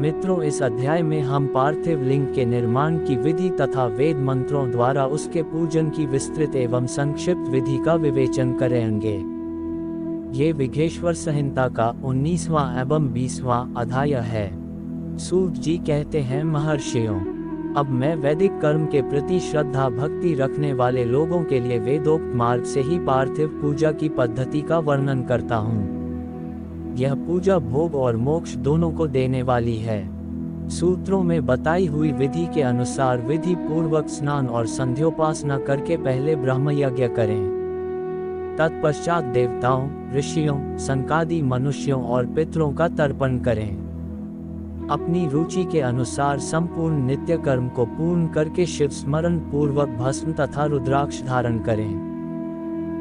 मित्रों, इस अध्याय में हम पार्थिव लिंग के निर्माण की विधि तथा वेद मंत्रों द्वारा उसके पूजन की विस्तृत एवं संक्षिप्त विधि का विवेचन करेंगे। ये विघ्नेश्वर संहिता का 19वां एवं 20वां अध्याय है। सूत जी कहते हैं, महर्षियों, अब मैं वैदिक कर्म के प्रति श्रद्धा भक्ति रखने वाले लोगों के लिए वेदोक्त मार्ग से ही पार्थिव पूजा की पद्धति का वर्णन करता हूँ। यह पूजा भोग और मोक्ष दोनों को देने वाली है। सूत्रों में बताई हुई विधि के अनुसार विधि पूर्वक स्नान और संध्योपासना करके पहले ब्रह्म यज्ञ करें। तत्पश्चात देवताओं, ऋषियों, संकादि मनुष्यों और पितरों का तर्पण करें। अपनी रुचि के अनुसार संपूर्ण नित्य कर्म को पूर्ण करके शिव स्मरण पूर्वक भस्म तथा रुद्राक्ष धारण करें।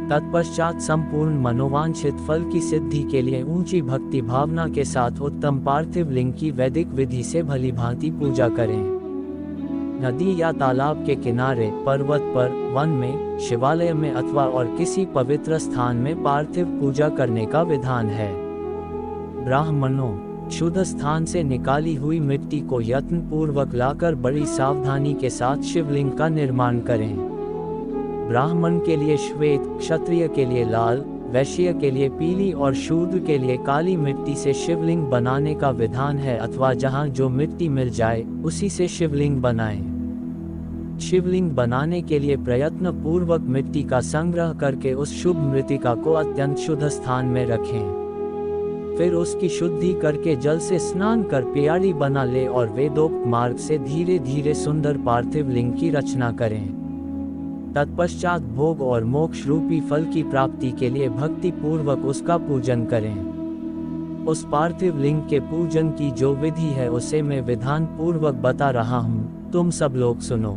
तत्पश्चात संपूर्ण मनोवांछित फल की सिद्धि के लिए ऊंची भक्ति भावना के साथ उत्तम पार्थिव लिंग की वैदिक विधि से भली भांति पूजा करें। नदी या तालाब के किनारे, पर्वत पर, वन में, शिवालय में अथवा और किसी पवित्र स्थान में पार्थिव पूजा करने का विधान है। ब्राह्मणों, शुद्ध स्थान से निकाली हुई मिट्टी को यत्न पूर्वक लाकर बड़ी सावधानी के साथ शिवलिंग का निर्माण करें। ब्राह्मण के लिए श्वेत, क्षत्रिय के लिए लाल, वैश्य के लिए पीली और शूद्र के लिए काली मिट्टी से शिवलिंग बनाने का विधान है, अथवा जहां जो मिट्टी मिल जाए उसी से शिवलिंग बनाएं। शिवलिंग बनाने के लिए प्रयत्न पूर्वक मिट्टी का संग्रह करके उस शुभ मृतिका को अत्यंत शुद्ध स्थान में रखें। फिर उसकी शुद्धि करके जल से स्नान कर प्याली बना ले और वेदोक्त मार्ग से धीरे धीरे सुंदर पार्थिव लिंग की रचना करें। तत्पश्चात भोग और मोक्ष रूपी फल की प्राप्ति के लिए भक्ति पूर्वक उसका पूजन करें। उस पार्थिव लिंग के पूजन की जो विधि है उसे मैं विधान पूर्वक बता रहा हूँ, तुम सब लोग सुनो।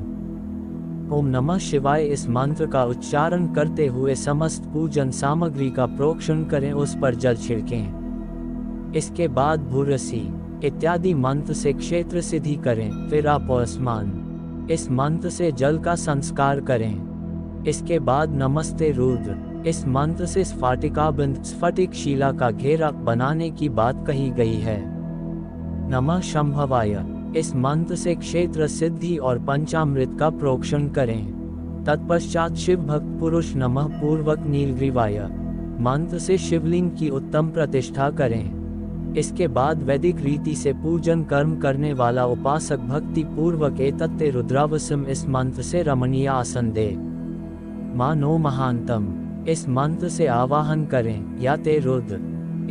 ओम नमः शिवाय इस मंत्र का उच्चारण करते हुए समस्त पूजन सामग्री का प्रोक्षण करें, उस पर जल छिड़कें। इसके बाद भूरसी इत्यादि मंत्र से क्षेत्र सिद्धि करें। फिर आपोस्मान इस मंत्र से जल का संस्कार करें। इसके बाद नमस्ते रुद्र इस मंत्र से स्फटिकाबिंद स्फटिक शिला का घेरा बनाने की बात कही गई है। नमः शंभवाय इस मंत्र से क्षेत्र सिद्धि और पंचामृत का प्रोक्षण करें। तत्पश्चात शिव भक्त पुरुष नमः पूर्वक नीलग्रीवाय मंत्र से शिवलिंग की उत्तम प्रतिष्ठा करें। इसके बाद वैदिक रीति से पूजन कर्म करने वाला उपासक भक्ति पूर्वक एतत्ते रुद्रावसम इस मंत्र से रमणीय आसन दे। मानो महांतम इस मंत्र से आवाहन करें। या ते रुद्र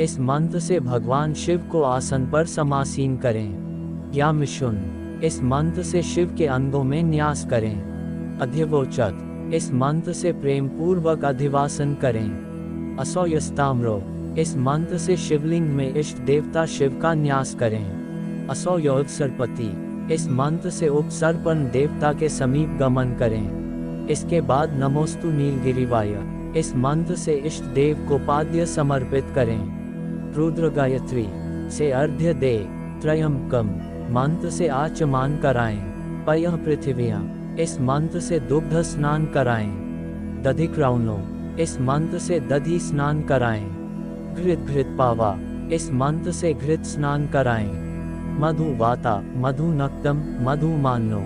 इस मंत्र से भगवान शिव को आसन पर समासीन करें। या मिशुन इस मंत्र से शिव के अंगों में न्यास करें। अधिवोचत इस मंत्र से प्रेम पूर्वक अधिवासन करें। असौयस्ताम्रो इस मंत्र से शिवलिंग में इष्ट देवता शिव का न्यास करें। असौयोत्सर्पति इस मंत्र से उपसर्पण देवता के समीप गमन करें। इसके बाद नमोस्तु नीलगिरिवाय इस मंत्र से इष्ट देव को पाद्य समर्पित करें। रुद्र गायत्री से अर्घ्य दे। त्रयंबकम मंत्र से आचमान कराएं। पयः पृथिव्या इस मंत्र से दुग्ध स्नान कराएं। दधिक्रौनो इस मंत्र से दधि स्नान कराएं। घृत पावा इस मंत्र से घृत स्नान कराएं। मधुवाता मधु नक्तम मधु मानो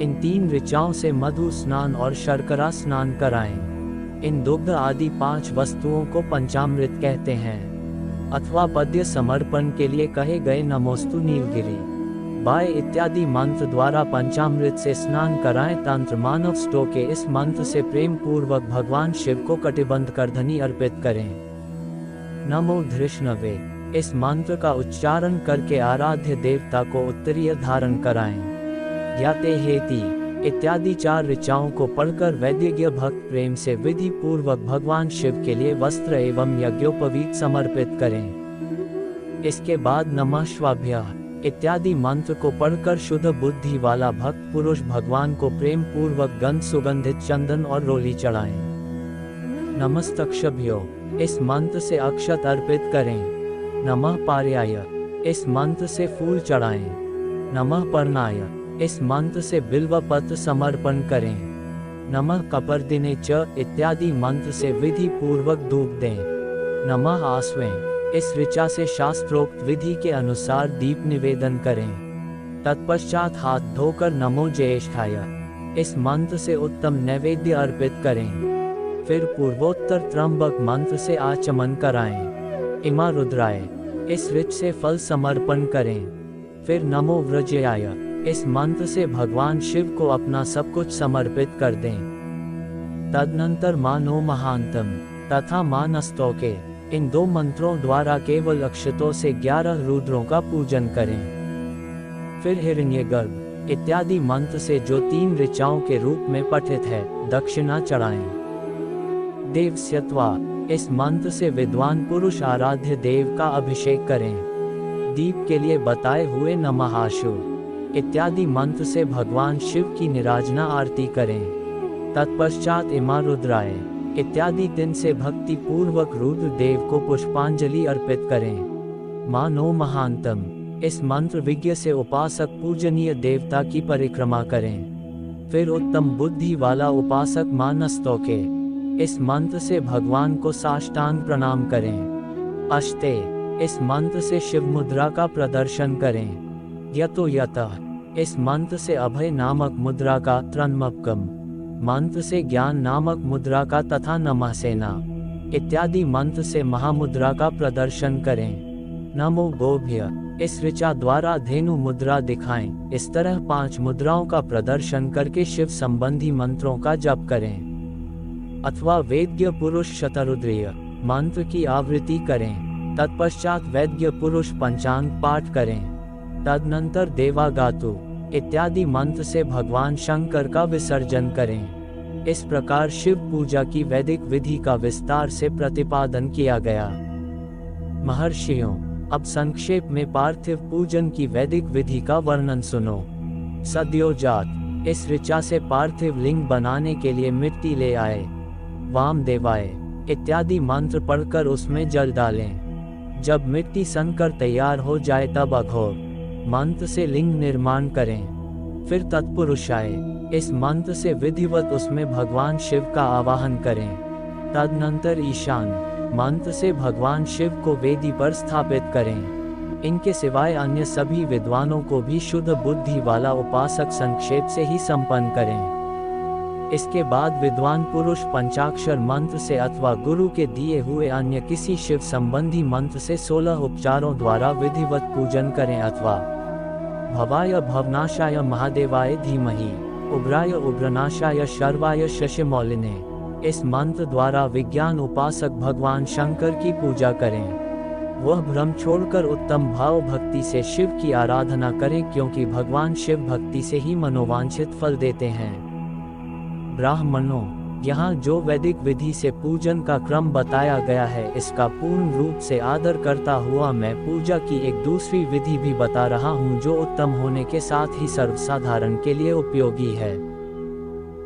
इन 3 ऋचाओं से मधु स्नान और शर्करा स्नान कराएं। इन दुग्ध आदि 5 वस्तुओं को पंचामृत कहते हैं, अथवा पद्य समर्पण के लिए कहे गए नमोस्तु नीलगिरी बाय इत्यादि मंत्र द्वारा पंचामृत से स्नान कराएं। तंत्र मानव स्टो के इस मंत्र से प्रेम पूर्वक भगवान शिव को कटिबंध कर धनी अर्पित करें। नमो धृष्णवे इस मंत्र का उच्चारण करके आराध्य देवता को उत्तरीय धारण कराएं। या ते हेति इत्यादि 4 ऋचाओं को पढ़कर वैद्यज्ञ भक्त प्रेम से विधि पूर्वक भगवान शिव के लिए वस्त्र एवं यज्ञोपवीत समर्पित करें। इसके बाद नमः श्वाभ्यः इत्यादि मंत्र को पढ़कर शुद्ध बुद्धि वाला भक्त पुरुष भगवान को प्रेम पूर्वक गंध सुगंधित चंदन और रोली चढ़ाएं। नमस्तक्षभ्यो इस मंत्र से अक्षत अर्पित करें। नमः पार्याय इस मंत्र से फूल चढ़ाएं। नमः पर्णाय इस मंत्र से बिल्व पत्र समर्पण करें। नमः कपर्दिने च इत्यादि मंत्र से विधि पूर्वक धूप दें। नमः आस्वें इस ऋचा से शास्त्रोक्त विधि के अनुसार दीप निवेदन करें। तत्पश्चात हाथ धोकर नमो ज्येष्ठाय इस मंत्र से उत्तम नैवेद्य अर्पित करें। फिर पूर्वोत्तर त्र्यंबक मंत्र से आचमन कराएं। इमा रुद्राय इस ऋच से फल समर्पण करें। फिर नमो व्रजयाय इस मंत्र से भगवान शिव को अपना सब कुछ समर्पित कर दें। तदनंतर मानो महांतम तथा मानस्तोके इन दो मंत्रों द्वारा केवल अक्षतों से 11 रुद्रों का पूजन करें। फिर हिरण्यगर्भ इत्यादि मंत्र से जो 3 ऋचाओं के रूप में पठित है दक्षिणा चढ़ाएं। देवस्यत्वा इस मंत्र से विद्वान पुरुष आराध्य देव का अभिषेक करें। दीप के लिए बताए हुए नमः आशु इत्यादि मंत्र से भगवान शिव की निराजना आरती करें। तत्पश्चात इमा रुद्राय इत्यादि दिन से भक्ति पूर्वक रुद्र देव को पुष्पांजलि अर्पित करें। मानो महांतम इस मंत्र विज्ञ से उपासक पूजनीय देवता की परिक्रमा करें। फिर उत्तम बुद्धि वाला उपासक मानस्तोके इस मंत्र से भगवान को साष्टांग प्रणाम करें। अष्टे इस मंत्र से शिव मुद्रा का प्रदर्शन करें। यतो यतः इस मंत्र से अभय नामक मुद्रा का, त्रन्मपकम मंत्र से ज्ञान नामक मुद्रा का तथा नमः सेना इत्यादि मंत्र से महामुद्रा का प्रदर्शन करें। नमो गोभ्य इस ऋचा द्वारा धेनु मुद्रा दिखाएं। इस तरह 5 मुद्राओं का प्रदर्शन करके शिव संबंधी मंत्रों का जप करें। अथवा वेद्य पुरुष शतरुद्रीय मंत्र की आवृत्ति करें। तत्पश्चात वैद्य पुरुष पंचांग पाठ करें। तदनंतर देवागातु इत्यादि मंत्र से भगवान शंकर का विसर्जन करें। इस प्रकार शिव पूजा की वैदिक विधि का विस्तार से प्रतिपादन किया गया। महर्षियों, अब संक्षेप में पार्थिव पूजन की वैदिक विधि का वर्णन सुनो। सद्योजात इस ऋचा से पार्थिव लिंग बनाने के लिए मिट्टी ले आए। वामदेवाय इत्यादि मंत्र पढ़कर उसमें जल डालें। जब मिट्टी सनकर तैयार हो जाए तब अघोर मंत्र से लिंग निर्माण करें। फिर तत्पुरुषाय इस मंत्र से विधिवत उसमें भगवान शिव का आवाहन करें। तदनंतर ईशान मंत्र से भगवान शिव को वेदी पर स्थापित करें। इनके सिवाय अन्य सभी विद्वानों को भी शुद्ध बुद्धि वाला उपासक संक्षेप से ही संपन्न करें। इसके बाद विद्वान पुरुष पंचाक्षर मंत्र से अथवा गुरु के दिए हुए अन्य किसी शिव संबंधी मंत्र से 16 उपचारों द्वारा विधिवत पूजन करें। अथवा भवाय भवनाशाय महादेवाय धीमहि उग्राय उग्रनाशाय शर्वाय शशिमौलिने इस मंत्र द्वारा विज्ञान उपासक भगवान शंकर की पूजा करें। वह भ्रम छोड़कर उत्तम भाव भक्ति से शिव की आराधना करें, क्योंकि भगवान शिव भक्ति से ही मनोवांछित फल देते हैं। ब्राह्मणों, यहाँ जो वैदिक विधि से पूजन का क्रम बताया गया है, इसका पूर्ण रूप से आदर करता हुआ मैं पूजा की एक दूसरी विधि भी बता रहा हूँ, जो उत्तम होने के साथ ही सर्वसाधारण के लिए उपयोगी है।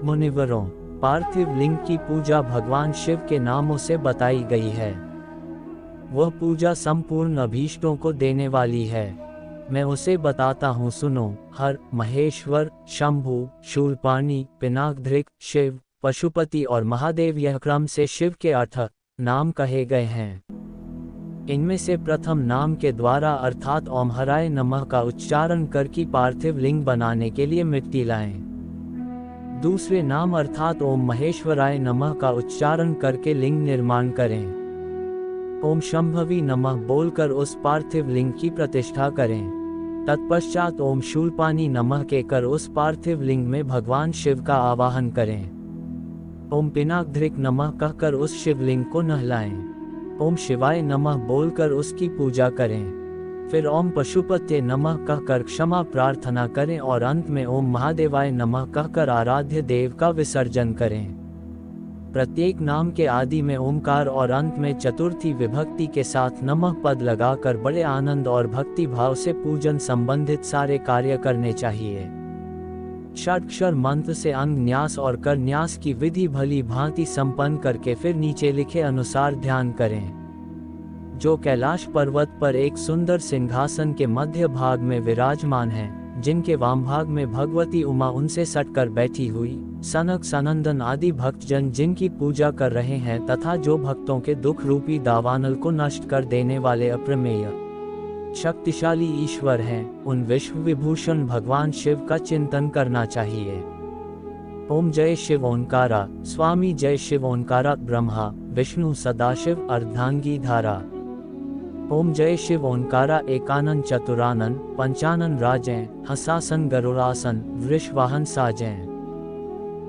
मुनिवरों, पार्थिव लिंग की पूजा भगवान शिव के नामों से बताई गई है। वह पूजा संपूर्ण अभीष्टों को देने वाली है। मैं उसे बताता हूँ, सुनो। हर, महेश्वर, शंभु, शूलपाणी, पिनाकधृक, शिव, पशुपति और महादेव, यह क्रम से शिव के 8 नाम कहे गए हैं। इनमें से प्रथम नाम के द्वारा अर्थात ओम हराय नमः का उच्चारण करके पार्थिव लिंग बनाने के लिए मिट्टी लाएं। दूसरे नाम अर्थात ओम महेश्वराय नमः का उच्चारण करके लिंग निर्माण करें। ओम शंभवी नमः बोलकर उस पार्थिव लिंग की प्रतिष्ठा करें। तत्पश्चात ओम शूलपाणी नमः कहकर उस पार्थिव लिंग में भगवान शिव का आवाहन करें। ओम पिनाकधृक नमः कहकर उस शिवलिंग को नहलाएं। ओम शिवाय नमः बोलकर उसकी पूजा करें। फिर ओम पशुपते नमः कहकर क्षमा प्रार्थना करें और अंत में ओम महादेवाय नमः कहकर आराध्य देव का विसर्जन करें। प्रत्येक नाम के आदि में ओमकार और अंत में चतुर्थी विभक्ति के साथ नमः पद लगाकर बड़े आनंद और भक्ति भाव से पूजन संबंधित सारे कार्य करने चाहिए। षडक्षर मंत्र से अंग न्यास और कर न्यास की विधि भली भांति संपन्न करके फिर नीचे लिखे अनुसार ध्यान करें। जो कैलाश पर्वत पर एक सुंदर सिंहासन के मध्य भाग में विराजमान है, जिनके वाम भाग में भगवती उमा उनसे सटकर बैठी हुई, सनक सनंदन आदि भक्तजन जिनकी पूजा कर रहे हैं तथा जो भक्तों के दुख रूपी दावानल को नष्ट कर देने वाले अप्रमेय शक्तिशाली ईश्वर हैं, उन विश्व विभूषण भगवान शिव का चिंतन करना चाहिए। ओम जय शिव ओंकारा। स्वामी जय शिव ओंकारा। ब्रह्मा विष्णु सदाशिव अर्धांगी धारा। ओम जय शिव ओंकारा। एकानन चतुरानन पंचानन राजै हसासन गरुड़ासन वृषवाहन साजै।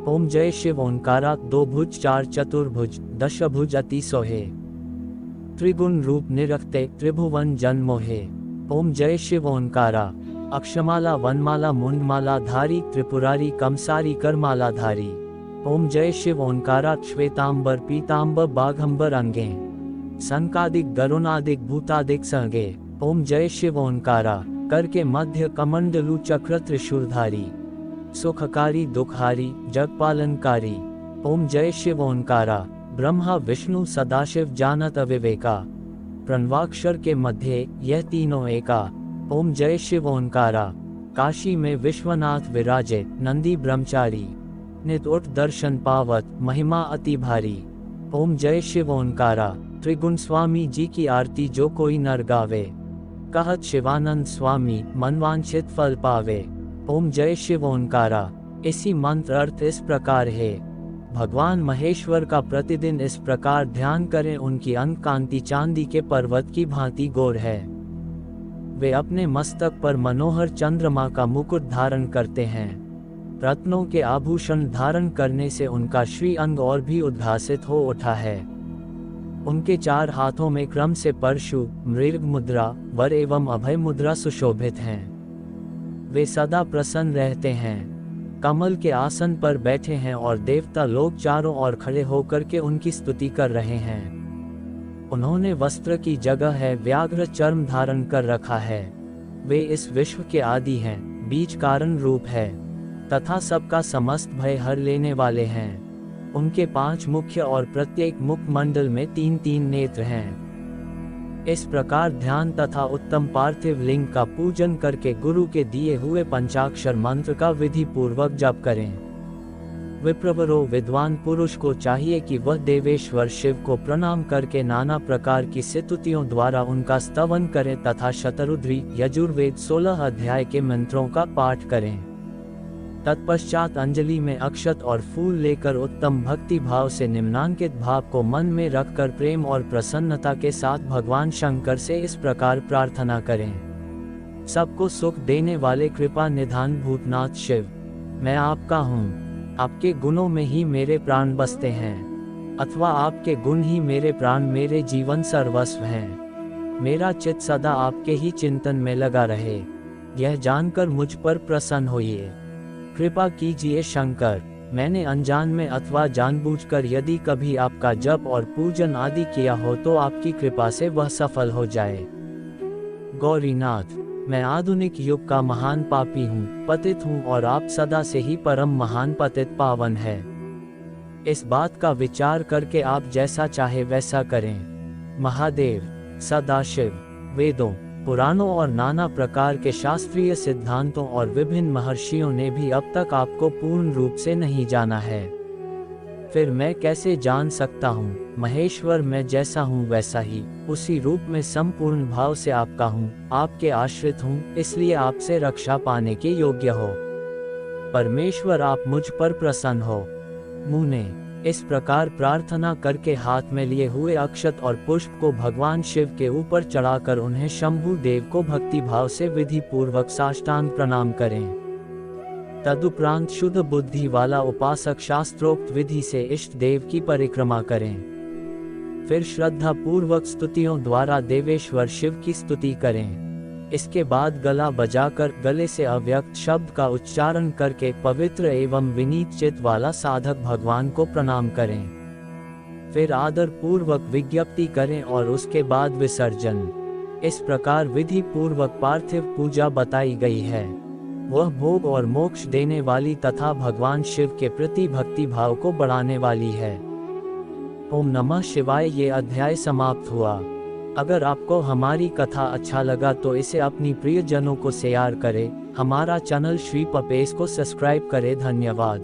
ओम जय शिव ओंकारा। दो भुज चार चतुर्भुज दश भुज अति सोहे। त्रिगुण रूप निरखते त्रिभुवन जन मोहे। ओम जय शिव ओंकारा। अक्षमाला वनमाला मुंडमाला धारी त्रिपुरारी कमसारी करमाला धारी। ओम जय शिव ओंकारा। श्वेतांबर पीतांबर बाघंबर अंगे। संकादिक गरुणादिक भूतादिक संगे। ओम जय शिव ओंकारा। कर के मध्य कमंडलु चक्र त्रिशूलधारी। सुखकारी दुखहारी जगपालनकारी। ओम जय शिव ओंकारा। ब्रह्मा विष्णु सदाशिव जानत अविवेका। प्रणवाक्षर के मध्य यह तीनों एका। ओम जय शिव ओंकारा। काशी में विश्वनाथ विराजे नंदी ब्रह्मचारी। नित उठ दर्शन पावत महिमा अति भारी। ओम जय शिव ओंकारा। त्रिगुण स्वामी जी की आरती जो कोई नर गावे। कहत शिवानंद स्वामी मनवांछित फल पावे। ओम जय शिव ओंकारा। इसी मंत्र अर्थ इस प्रकार है। भगवान महेश्वर का प्रतिदिन इस प्रकार ध्यान करें, उनकी अंग कांति चांदी के पर्वत की भांति गोर है। वे अपने मस्तक पर मनोहर चंद्रमा का मुकुट धारण करते हैं। रत्नों के आभूषण धारण करने से उनका श्री अंग और भी उद्भासित हो उठा है। उनके चार हाथों में क्रम से परशु मृग मुद्रा वर एवं अभय मुद्रा सुशोभित हैं। वे सदा प्रसन्न रहते हैं, कमल के आसन पर बैठे हैं और देवता लोग चारों ओर खड़े होकर के उनकी स्तुति कर रहे हैं। उन्होंने वस्त्र की जगह है व्याघ्र चर्म धारण कर रखा है। वे इस विश्व के आदि हैं, बीज कारण रूप है तथा सबका समस्त भय हर लेने वाले हैं। उनके 5 मुख्य और प्रत्येक मुख मंडल में 3-3 नेत्र हैं। इस प्रकार ध्यान तथा उत्तम पार्थिव लिंग का पूजन करके गुरु के दिए हुए पंचाक्षर मंत्र का विधि पूर्वक जप करें। विप्रवरो विद्वान पुरुष को चाहिए कि वह देवेश्वर शिव को प्रणाम करके नाना प्रकार की स्तुतियों द्वारा उनका स्तवन करें तथा शतरुद्री यजुर्वेद 16 अध्याय के मंत्रों का पाठ करें। तत्पश्चात अंजलि में अक्षत और फूल लेकर उत्तम भक्ति भाव से निम्नांकित भाव को मन में रखकर प्रेम और प्रसन्नता के साथ भगवान शंकर से इस प्रकार प्रार्थना करें। सबको सुख देने वाले कृपा निधान भूतनाथ शिव, मैं आपका हूँ। आपके गुणों में ही मेरे प्राण बसते हैं, अथवा आपके गुण ही मेरे प्राण मेरे जीवन सर्वस्व हैं। मेरा चित्त सदा आपके ही चिंतन में लगा रहे, यह जानकर मुझ पर प्रसन्न होइए। कृपा कीजिए शंकर, मैंने अनजान में अथवा जानबूझकर यदि कभी आपका जप और पूजन आदि किया हो तो आपकी कृपा से वह सफल हो जाए। गौरीनाथ, मैं आधुनिक युग का महान पापी हूँ, पतित हूँ और आप सदा से ही परम महान पतित पावन है। इस बात का विचार करके आप जैसा चाहे वैसा करें। महादेव, सदाशिव, वेदों, पुराणों और नाना प्रकार के शास्त्रीय सिद्धांतों और विभिन्न महर्षियों ने भी अब तक आपको पूर्ण रूप से नहीं जाना है। फिर मैं कैसे जान सकता हूँ? महेश्वर, मैं जैसा हूँ वैसा ही उसी रूप में संपूर्ण भाव से आपका हूँ, आपके आश्रित हूँ, इसलिए आपसे रक्षा पाने के योग्य हो। परमेश्वर, आप मुझ पर प्रसन्न हो। मुने इस प्रकार प्रार्थना करके हाथ में लिए हुए अक्षत और पुष्प को भगवान शिव के ऊपर चढ़ाकर उन्हें शंभु देव को भक्ति भाव से विधि पूर्वक साष्टांग प्रणाम करें। तदुपरांत शुद्ध बुद्धि वाला उपासक शास्त्रोक्त विधि से इष्ट देव की परिक्रमा करें। फिर श्रद्धा पूर्वक स्तुतियों द्वारा देवेश्वर शिव की स्तुति करें। इसके बाद गला बजाकर गले से अव्यक्त शब्द का उच्चारण करके पवित्र एवं विनीत चित्त वाला साधक भगवान को प्रणाम करें। फिर आदर पूर्वक विज्ञप्ति करें और उसके बाद विसर्जन। इस प्रकार विधि पूर्वक पार्थिव पूजा बताई गई है। वह भोग और मोक्ष देने वाली तथा भगवान शिव के प्रति भक्ति भाव को बढ़ाने वाली है। ओम नमः शिवाय। ये अध्याय समाप्त हुआ। अगर आपको हमारी कथा अच्छा लगा तो इसे अपनी प्रियजनों को शेयर करें। हमारा चैनल श्री पपेश को सब्सक्राइब करें। धन्यवाद।